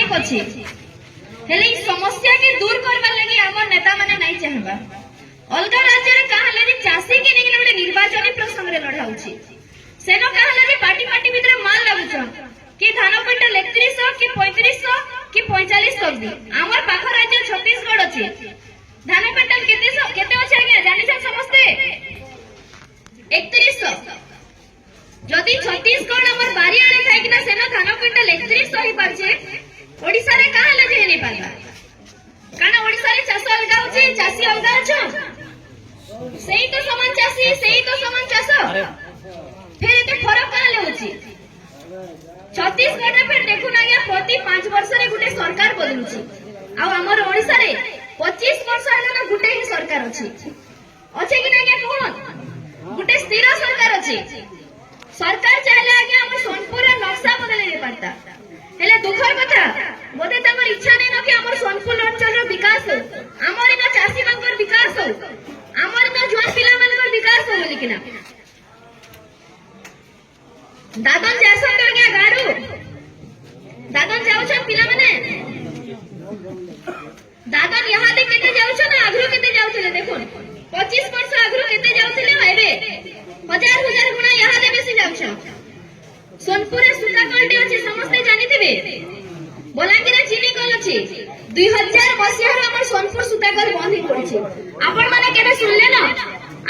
अनेक अछि हेले ई समस्या के दूर करबा लागि हमर नेता माने नहीं चाहबा अलगा राज्य रे कहले जे चासी के नहीं गोटे निर्वाचन प्रसंग रे लड़ा होछि सेनो कहले जे पार्टी पार्टी भीतर माल लागुछ कि धान क्विंटल 3100 कि 3500 कि 4500 दी हमर पाख राज्य छत्तीसगढ़ अछि धान क्विंटल केते अछि आज्ञा जानि छ समस्ते 3100 जदि छत्तीसगढ़ हमर बारी आले थाइ किना सेनो धान क्विंटल 3100 ही परछे ओडिसा रे कहले जे नहीं पाबा काना ओडिसा रे चाष अलगा होछि चासी अलगा छ सेही तो समान चासी सेही तो समान चाष फिर एते फरक कहले होछि छत्तीसगढ़ रे फिर देखु ना गया प्रति 5 वर्ष रे गुटे सरकार बदलुछि आ हमर ओडिसा रे 25 वर्ष आला गुटे ही सरकार अछि अछि कि ना गया कोन गुटे स्थिर सरकार अछि सरकार चाहले आगे हम सोनपुर रे नक्शा बदले नै पारता हेले दुखर कथा बोधे तमर इच्छा नै न कि हमर सोनपुर अंचल रो विकास हो हमर न चासी मनकर विकास हो हमर न जुआन पिला मनकर विकास हो बोली किना दादन जैसन कर गया गारू दादन जाउ छ पिला माने दादन यहां दे केते जाउ छ ना आग्रो केते जाउ छले देखुन 25 वर्ष आग्रो केते जाउ छले एबे हजार हजार गुना यहां दे बेसी जाउ छ सोनपुर रे सुता कलटी अछि समस्त जानिथिबे बलांगीर चिनी कल अछि 2000 मसिया रे हमर सोनपुर सुता कल बंद ही पड़ी छै आपण माने केबे सुनले न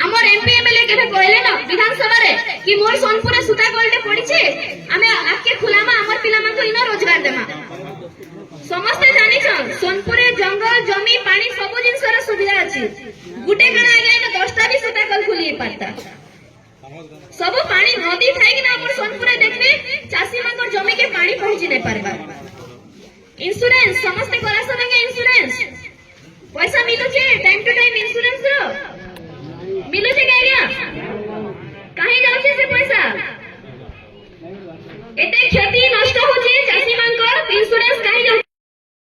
हमर एमपी एमएलए केबे कहले न विधानसभा रे कि मोर सोनपुर रे सुता कलटी पड़ी छै हमें आके खुलामा हमर पिला मन को इनो रोजगार देमा समस्त जानि छ सोनपुर रे जंगल जमी पानी सब जिंस रे सुविधा अछि गुटे कणा आगे न 10टा भी सुता कल खुली पारता सब पानी नदी थाई कि ना हमर सोनपुर रे देखबे चासी मन जमी के पानी पहुंची नै परबा इंश्योरेंस समस्त करा सके इंश्योरेंस पैसा मिलु छे टाइम टू टाइम इंश्योरेंस रो मिलु छे क्या कहीं जाउ छे से पैसा एते क्षति नष्ट हो छे चासी मन को इंश्योरेंस कहीं जाउ